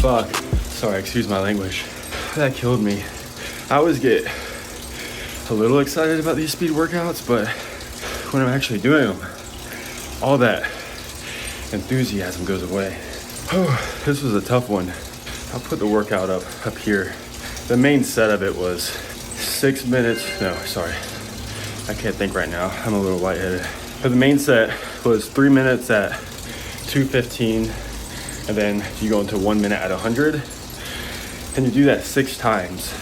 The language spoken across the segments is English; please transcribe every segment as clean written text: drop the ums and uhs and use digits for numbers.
Fuck. Sorry, excuse my language. That killed me. I always get a little excited about these speed workouts, but when I'm actually doing them, all that enthusiasm goes away. Oh, this was a tough one. I'll put the workout up here. The main set of it was 6 minutes. No, sorry. I can't think right now. I'm a little lightheaded. But the main set was 3 minutes at 215, and then you go into 1 minute at 100, and you do that 6 times.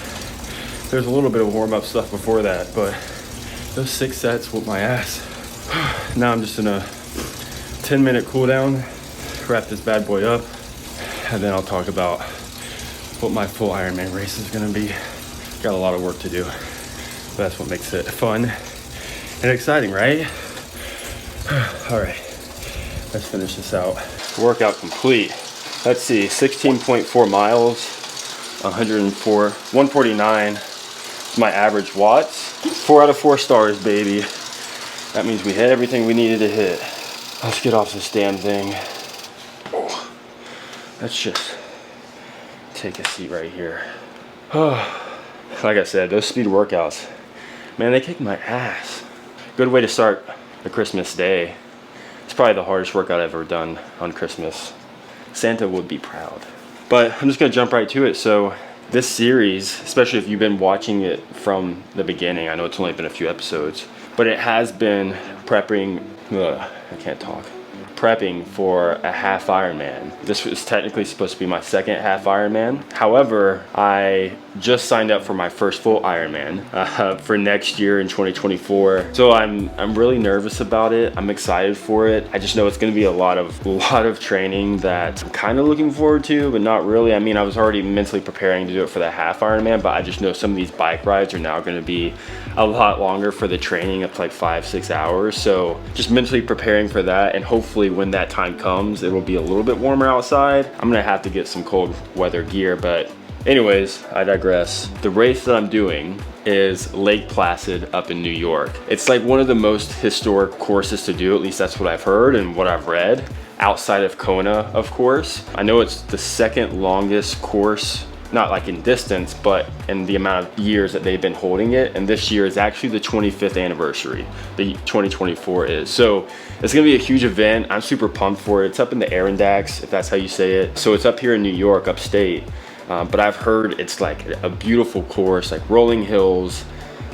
There's a little bit of warm-up stuff before that, but those 6 sets whooped my ass. Now I'm just in a 10-minute cool down, wrap this bad boy up, and then I'll talk about what my full Ironman race is gonna be. Got a lot of work to do, but that's what makes it fun and exciting, right? All right, let's finish this out. Workout complete. Let's see, 16.4 miles, 149 is my average watts. 4 out of 4 stars, baby. That means we hit everything we needed to hit. Let's get off this damn thing. Oh, let's just take a seat right here. Like I said, those speed workouts, man, they kick my ass. Good way to start the Christmas day. It's probably the hardest workout I've ever done on Christmas. Santa would be proud. But I'm just gonna jump right to it. So this series, especially if you've been watching it from the beginning, I know it's only been a few episodes, but it has been prepping for a half Ironman. This was technically supposed to be my second half Ironman. However, I just signed up for my first full Ironman for next year in 2024. So I'm really nervous about it. I'm excited for it. I just know it's going to be a lot of training that I'm kind of looking forward to, but not really. I mean, I was already mentally preparing to do it for the half Ironman, but I just know some of these bike rides are now going to be a lot longer for the training, up to like 5-6 hours. So just mentally preparing for that, and hopefully when that time comes, it will be a little bit warmer outside. I'm gonna have to get some cold weather gear, but anyways, I digress. The race that I'm doing is Lake Placid up in New York. It's like one of the most historic courses to do, at least that's what I've heard and what I've read, outside of Kona, of course. I know it's the second longest course, not like in distance, but in the amount of years that they've been holding it. And this year is actually the 25th anniversary, the 2024 is. So it's gonna be a huge event. I'm super pumped for it. It's up in the Adirondacks, if that's how you say it. So it's up here in New York, upstate. But I've heard it's like a beautiful course, like rolling hills.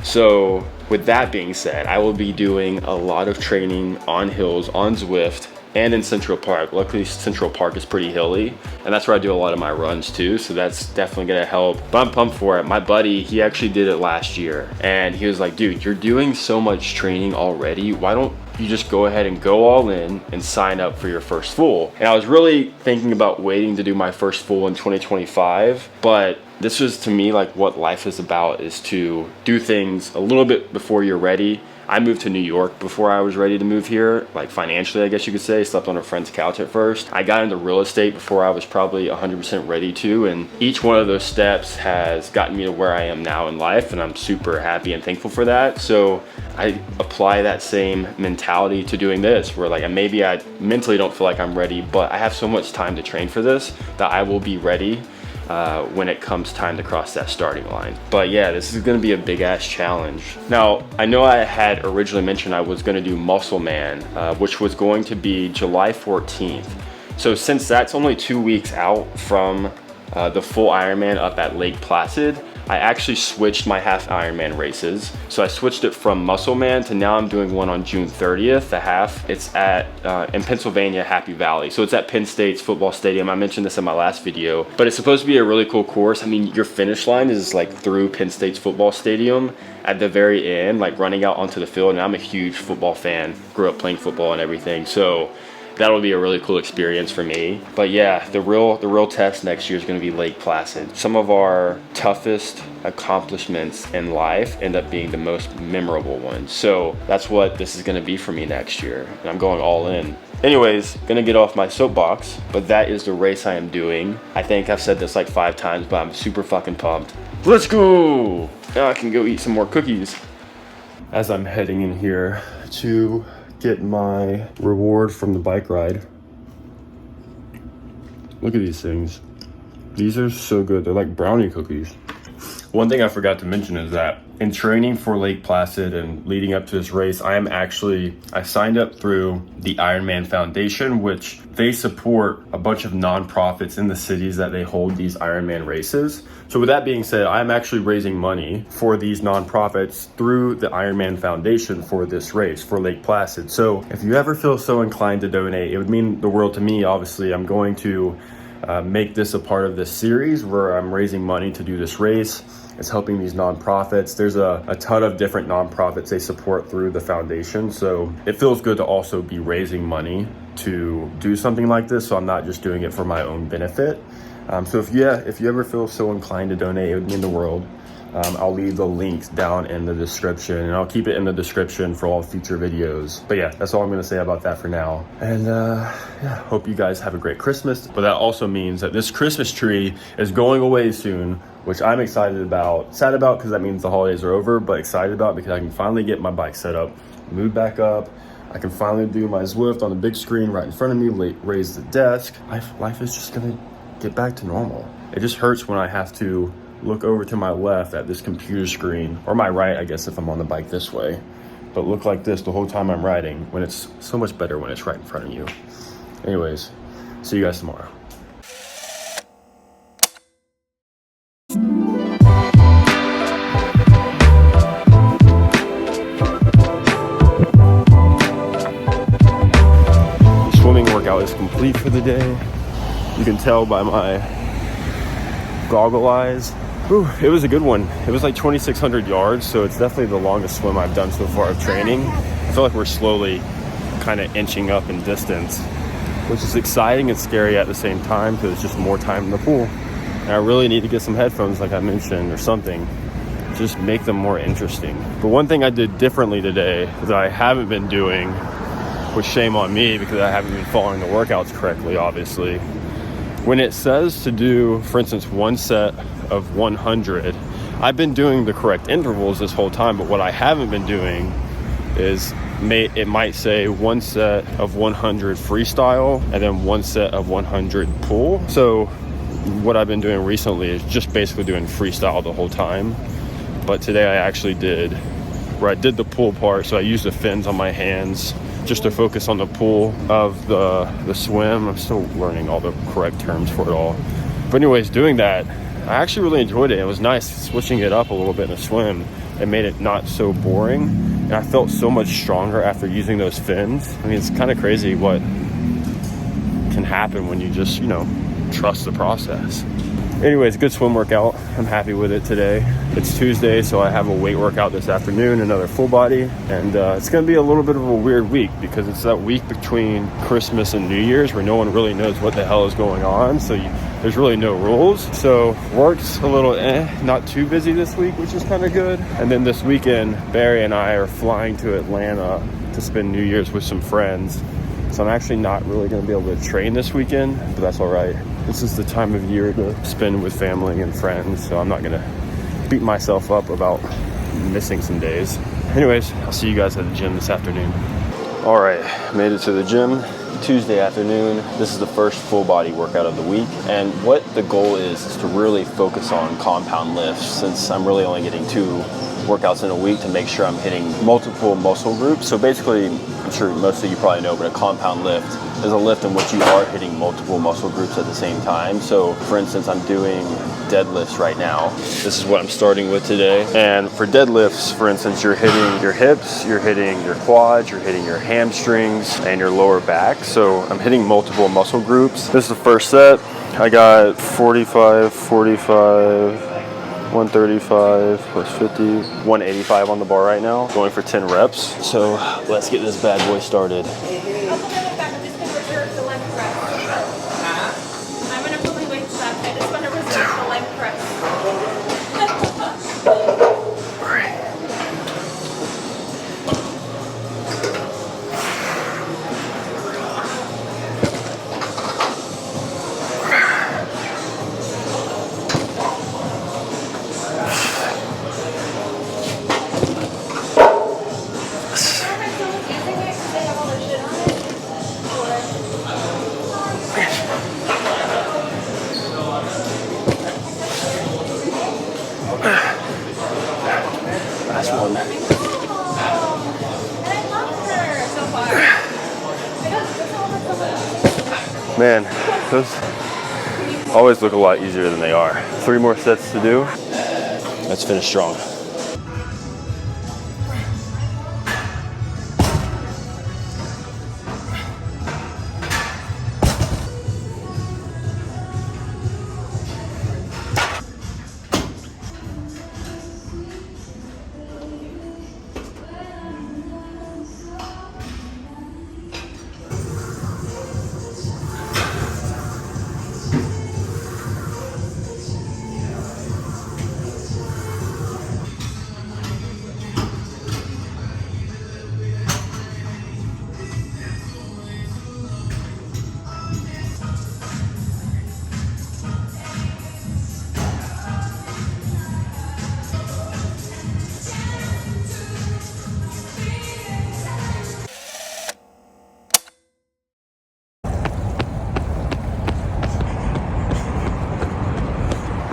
So with that being said, I will be doing a lot of training on hills, on Zwift, and in Central Park. Luckily, Central Park is pretty hilly, and that's where I do a lot of my runs too, so that's definitely gonna help. But I'm pumped for it. My buddy, he actually did it last year, and he was like, dude, you're doing so much training already, why don't you just go ahead and go all in and sign up for your first full? And I was really thinking about waiting to do my first full in 2025, but this was to me like what life is about, is to do things a little bit before you're ready. I moved to New York before I was ready to move here, like financially, I guess you could say. Slept on a friend's couch at first. I got into real estate before I was probably 100% ready to, and each one of those steps has gotten me to where I am now in life, and I'm super happy and thankful for that. So I apply that same mentality to doing this, where like maybe I mentally don't feel like I'm ready, but I have so much time to train for this that I will be ready when it comes time to cross that starting line. But yeah, this is gonna be a big ass challenge. Now, I know I had originally mentioned I was gonna do Muscle Man, which was going to be July 14th. So since that's only 2 weeks out from the full Ironman up at Lake Placid, I actually switched my half Ironman races. So I switched it from Muscle Man to now I'm doing one on June 30th, the half. It's at, in Pennsylvania, Happy Valley. So it's at Penn State's football stadium. I mentioned this in my last video, but it's supposed to be a really cool course. I mean, your finish line is like through Penn State's football stadium at the very end, like running out onto the field. And I'm a huge football fan, grew up playing football and everything. So that'll be a really cool experience for me. But yeah, the real test next year is going to be Lake Placid. Some of our toughest accomplishments in life end up being the most memorable ones. So that's what this is going to be for me next year, and I'm going all in. Anyways, gonna get off my soapbox, but that is the race I am doing. I think I've said this like 5 times, but I'm super fucking pumped. Let's go! Now I can go eat some more cookies. As I'm heading in here to get my reward from the bike ride. Look at these things. These are so good. They're like brownie cookies. One thing I forgot to mention is that in training for Lake Placid and leading up to this race, I signed up through the Ironman Foundation, which they support a bunch of nonprofits in the cities that they hold these Ironman races. So with that being said, I'm actually raising money for these nonprofits through the Ironman Foundation for this race, for Lake Placid. So if you ever feel so inclined to donate, it would mean the world to me. Obviously, I'm going to make this a part of this series where I'm raising money to do this race. It's helping these nonprofits. There's a ton of different nonprofits they support through the foundation. So it feels good to also be raising money to do something like this. So I'm not just doing it for my own benefit. So if you ever feel so inclined to donate, it would mean the world. I'll leave the links down in the description, and I'll keep it in the description for all future videos. But yeah, that's all I'm gonna say about that for now. And yeah, hope you guys have a great Christmas. But that also means that this Christmas tree is going away soon, which I'm excited about. Sad about because that means the holidays are over, but excited about because I can finally get my bike set up, move back up. I can finally do my Zwift on the big screen right in front of me, raise the desk. Life is just gonna get back to normal. It just hurts when I have to look over to my left at this computer screen, or my right, I guess, if I'm on the bike this way, but look like this the whole time I'm riding, when it's so much better when it's right in front of you. Anyways, see you guys tomorrow. The swimming workout is complete for the day. You can tell by my goggle eyes. Ooh, it was a good one. It was like 2,600 yards, so it's definitely the longest swim I've done so far of training. I feel like we're slowly kind of inching up in distance, which is exciting and scary at the same time because it's just more time in the pool. And I really need to get some headphones, like I mentioned, or something, just make them more interesting. But one thing I did differently today that I haven't been doing, which shame on me because I haven't been following the workouts correctly, obviously. When it says to do, for instance, one set of 100, I've been doing the correct intervals this whole time, but what I haven't been doing is it might say one set of 100 freestyle and then one set of 100 pull. So what I've been doing recently is just basically doing freestyle the whole time. But today I actually did the pull part, so I used the fins on my hands just to focus on the pull of the swim. I'm still learning all the correct terms for it all. But anyways, doing that, I actually really enjoyed it. It was nice switching it up a little bit in the swim. It made it not so boring. And I felt so much stronger after using those fins. I mean, it's kind of crazy what can happen when you just, trust the process. Anyways, good swim workout. I'm happy with it today. It's Tuesday, so I have a weight workout this afternoon, another full body. And it's going to be a little bit of a weird week because it's that week between Christmas and New Year's where no one really knows what the hell is going on. So there's really no rules. So work's a little not too busy this week, which is kind of good. And then this weekend, Barry and I are flying to Atlanta to spend New Year's with some friends. So I'm actually not really going to be able to train this weekend, but that's all right. This is the time of year to spend with family and friends, so I'm not going to beat myself up about missing some days. Anyways, I'll see you guys at the gym this afternoon. All right, made it to the gym. Tuesday afternoon. This is the first full body workout of the week. And what the goal is to really focus on compound lifts, since I'm really only getting 2 workouts in a week, to make sure I'm hitting multiple muscle groups. So basically, I'm sure most of you probably know, but a compound lift is a lift in which you are hitting multiple muscle groups at the same time. So for instance, I'm doing deadlifts right now. This is what I'm starting with today. And for deadlifts, for instance, you're hitting your hips, you're hitting your quads, you're hitting your hamstrings and your lower back. So I'm hitting multiple muscle groups. This is the first set. I got 45, 135 plus 50, 185 on the bar right now, going for 10 reps. So let's get this bad boy started. Man, those always look a lot easier than they are. 3 more sets to do. Let's finish strong.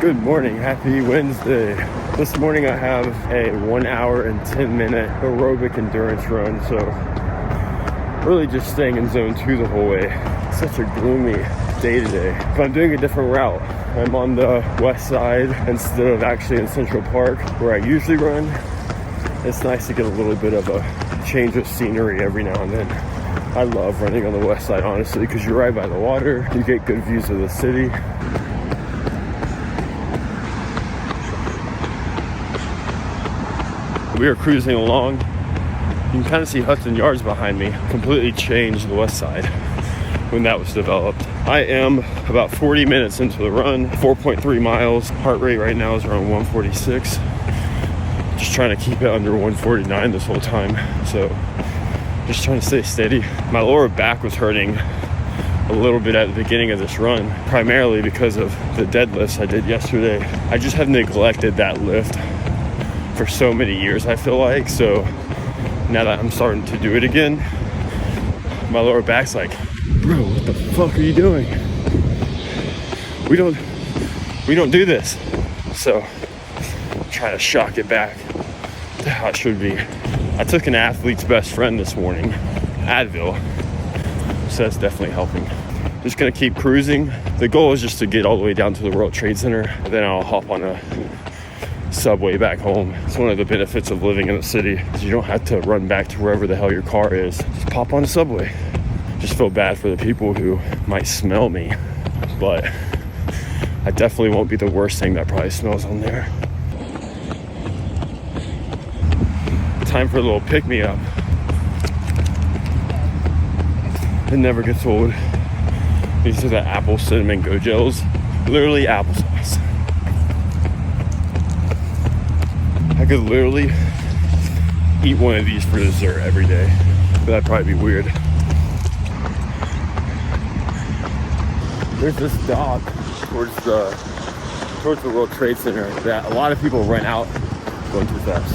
Good morning, happy Wednesday. This morning I have a 1 hour and 10 minute aerobic endurance run, so really just staying in zone 2 the whole way. It's such a gloomy day today, but I'm doing a different route. I'm on the west side instead of actually in Central Park where I usually run. It's nice to get a little bit of a change of scenery every now and then. I love running on the west side, honestly, because you're right by the water, you get good views of the city. We are cruising along. You can kind of see Hudson Yards behind me. Completely changed the west side when that was developed. I am about 40 minutes into the run, 4.3 miles. Heart rate right now is around 146. Just trying to keep it under 149 this whole time. So just trying to stay steady. My lower back was hurting a little bit at the beginning of this run, primarily because of the deadlifts I did yesterday. I just have neglected that lift for so many years, I feel like. So now that I'm starting to do it again, my lower back's like, bro, what the fuck are you doing? We don't do this. So I'm trying to shock it back to how it should be. I took an athlete's best friend this morning, Advil, so that's definitely helping. Just gonna keep cruising. The goal is just to get all the way down to the World Trade Center, and then I'll hop on a subway back home. It's one of the benefits of living in the city, is you don't have to run back to wherever the hell your car is. Just pop on a subway. Just feel bad for the people who might smell me, but I definitely won't be the worst thing that probably smells on there. Time for a little pick-me-up. It never gets old. These are the apple cinnamon go gels. Literally applesauce. I could literally eat one of these for dessert every day, but that'd probably be weird. There's this dock towards the World Trade Center that a lot of people run out, going too fast,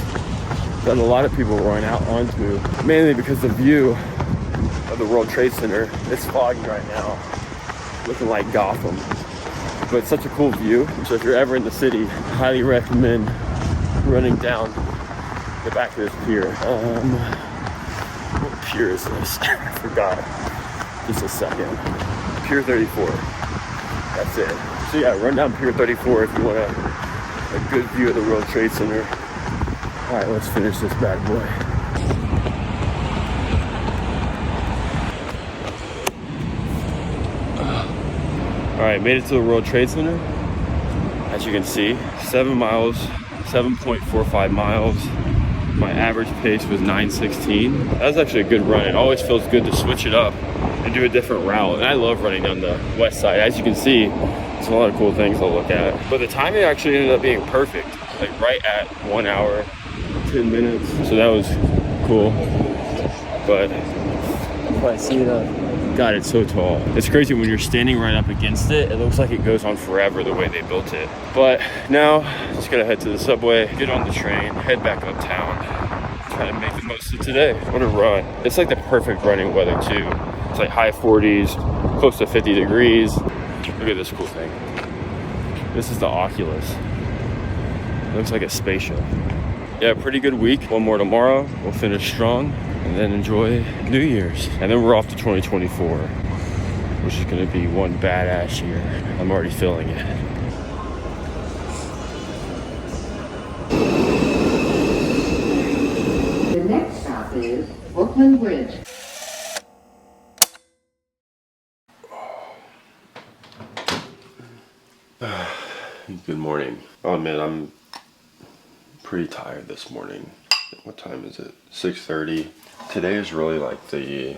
that a lot of people run out onto, mainly because the view of the World Trade Center, it's foggy right now, looking like Gotham, but it's such a cool view. So if you're ever in the city, highly recommend running down the back of this pier. What pier is this? I forgot. Just a second. Pier 34. That's it. So yeah, run down Pier 34 if you want a good view of the World Trade Center. All right, let's finish this bad boy. All right, made it to the World Trade Center. As you can see, 7 miles, 7.45 miles. My average pace was 9:16. That was actually a good run. It always feels good to switch it up and do a different route. And I love running down the west side. As you can see, there's a lot of cool things to look at. But the timing actually ended up being perfect, like right at 1 hour, 10 minutes. So that was cool. But if I see it, God, it's so tall. It's crazy when you're standing right up against it. It looks like it goes on forever the way they built it. But now, just gonna head to the subway, get on the train, head back uptown, try to make the most of today. What a run. It's like the perfect running weather too. It's like high 40s, close to 50 degrees. Look at this cool thing. This is the Oculus. It looks like a spaceship. Yeah, pretty good week. One more tomorrow. We'll finish strong and then enjoy New Year's. And then we're off to 2024. which is gonna be one badass year. I'm already feeling it. The next stop is Brooklyn Bridge. Good morning. Oh man, I'm pretty tired this morning. What time is it? 6:30. Today is really like the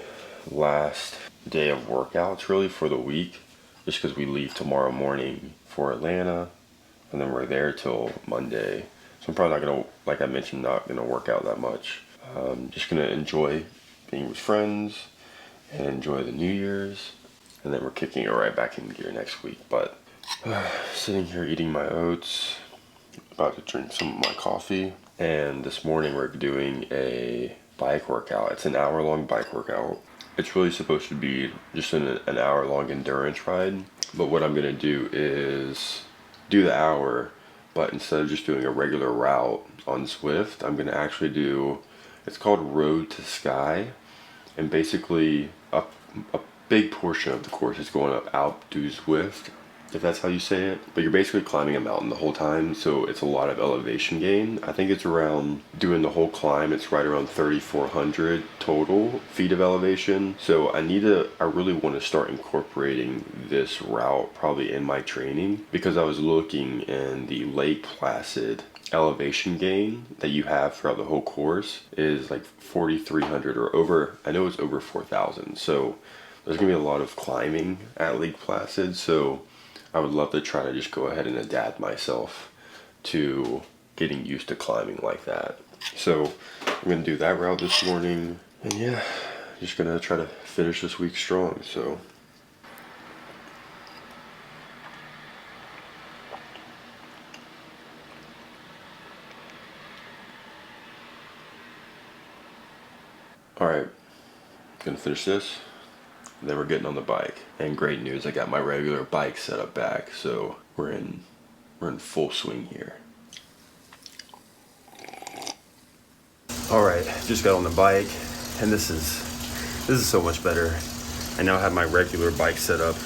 last day of workouts really for the week, just because we leave tomorrow morning for Atlanta and then we're there till Monday. So I'm probably not gonna, like I mentioned, not gonna work out that much. Just gonna enjoy being with friends and enjoy the New Year's, and then we're kicking it right back in gear next week. But sitting here eating my oats, about to drink some of my coffee, and this morning we're doing a bike workout. It's an hour-long bike workout. It's really supposed to be just an hour-long endurance ride, but what I'm gonna do is do the hour, but instead of just doing a regular route on Zwift, I'm gonna actually do, it's called Road to Sky, and basically a big portion of the course is going up Alpe du Zwift, if that's how you say it. But you're basically climbing a mountain the whole time, so it's a lot of elevation gain. I think it's around, doing the whole climb, it's right around 3,400 total feet of elevation. So I really want to start incorporating this route probably in my training, because I was looking in the Lake Placid elevation gain that you have throughout the whole course is like 4,300 or over. I know it's over 4,000. So there's gonna be a lot of climbing at Lake Placid, so I would love to try to just go ahead and adapt myself to getting used to climbing like that. So I'm gonna do that route this morning, and yeah, just gonna try to finish this week strong. So all right, gonna finish this. Then we're getting on the bike, and great news, I got my regular bike set up back, so we're in full swing here. All right, just got on the bike, and this is so much better. I now have my regular bike set up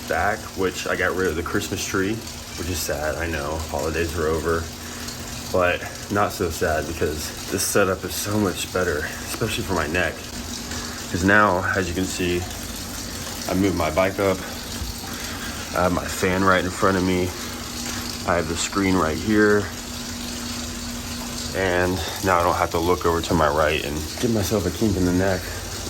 back, which I got rid of the Christmas tree, which is sad. I know holidays are over, but not so sad because this setup is so much better, especially for my neck. Because now, as you can see, I moved my bike up. I have my fan right in front of me. I have the screen right here. And now I don't have to look over to my right and give myself a kink in the neck.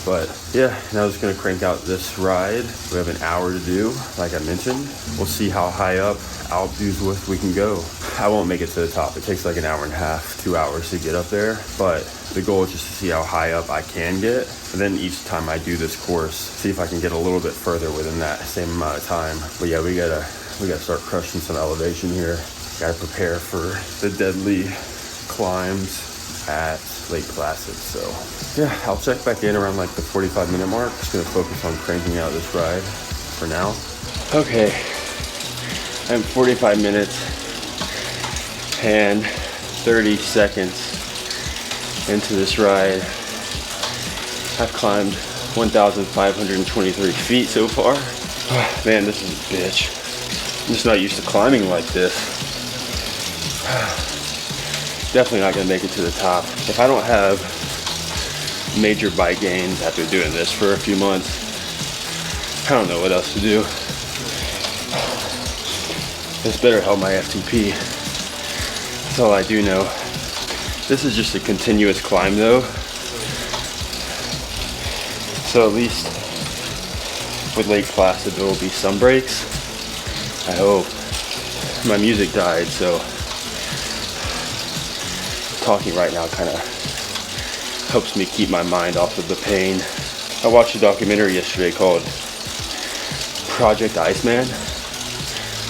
But yeah, now I'm just gonna crank out this ride. We have an hour to do, like I mentioned. We'll see how high up Alpe du Zwift we can go. I won't make it to the top. It takes like an hour and a half, 2 hours to get up there. But the goal is just to see how high up I can get. And then each time I do this course, see if I can get a little bit further within that same amount of time. But yeah, we gotta start crushing some elevation here. Gotta prepare for the deadly climbs at Lake Placid. So yeah, I'll check back in around like the 45-minute mark. Just gonna focus on cranking out this ride for now. Okay, I'm 45 minutes and 30 seconds into this ride. I've climbed 1,523 feet so far. Oh, man, this is a bitch. I'm just not used to climbing like this. Definitely not gonna make it to the top. If I don't have major bike gains after doing this for a few months, I don't know what else to do. This better help my FTP. That's all I do know. This is just a continuous climb though. So at least with Lake Placid there will be some breaks. I hope. My music died, so talking right now kind of helps me keep my mind off of the pain. I watched a documentary yesterday called Project Iceman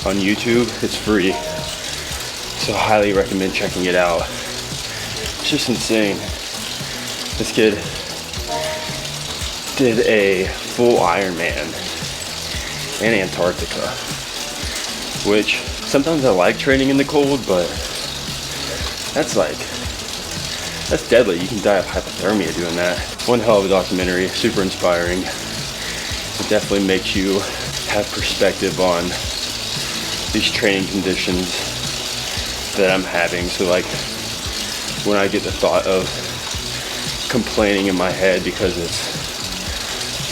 on YouTube. It's free, so I highly recommend checking it out. It's just insane. This kid did a full Ironman in Antarctica, which sometimes I like training in the cold, but that's deadly. You can die of hypothermia doing that. One hell of a documentary, super inspiring. It definitely makes you have perspective on these training conditions that I'm having. So like when I get the thought of complaining in my head because it's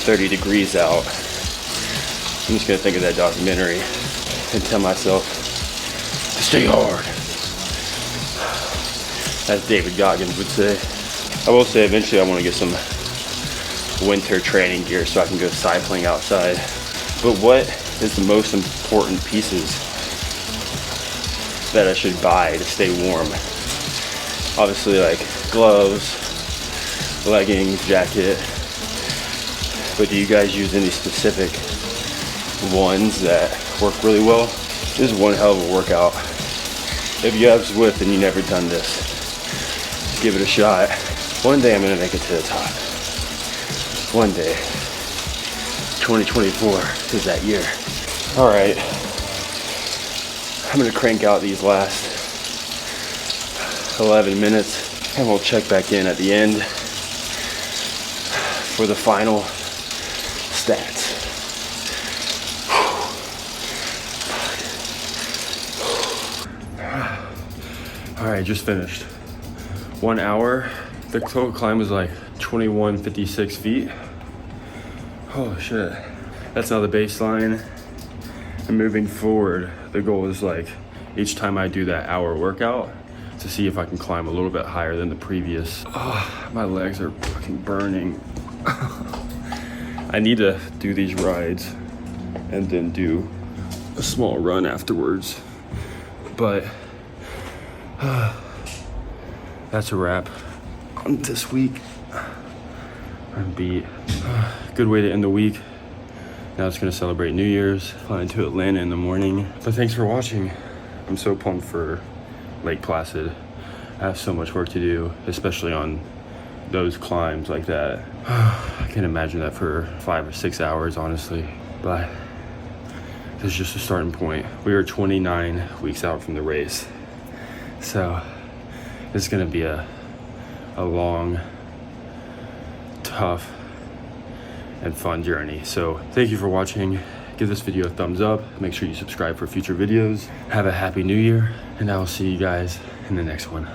30 degrees out, I'm just gonna think of that documentary and tell myself to stay hard, as David Goggins would say. I will say eventually I want to get some winter training gear so I can go cycling outside. But what is the most important pieces that I should buy to stay warm? Obviously like gloves, leggings, jacket. But do you guys use any specific ones that work really well? This is one hell of a workout. If you have Zwift and you've never done this, give it a shot. One day I'm gonna make it to the top. One day. 2024 is that year. All right. I'm gonna crank out these last 11 minutes and we'll check back in at the end for the final stats. All right, just finished. 1 hour. The total climb was like 2156 feet. Oh shit. That's now the baseline. And moving forward, the goal is like each time I do that hour workout to see if I can climb a little bit higher than the previous. Oh, my legs are fucking burning. I need to do these rides and then do a small run afterwards. But that's a wrap on this week. I'm beat. Good way to end the week. Now it's gonna celebrate New Year's. Flying to Atlanta in the morning. But thanks for watching. I'm so pumped for Lake Placid. I have so much work to do, especially on those climbs like that. I can't imagine that for 5 or 6 hours, honestly. But this is just a starting point. We are 29 weeks out from the race. So it's gonna be a long, tough, and fun journey. So thank you for watching. Give this video a thumbs up. Make sure you subscribe for future videos. Have a happy new year, and I will see you guys in the next one.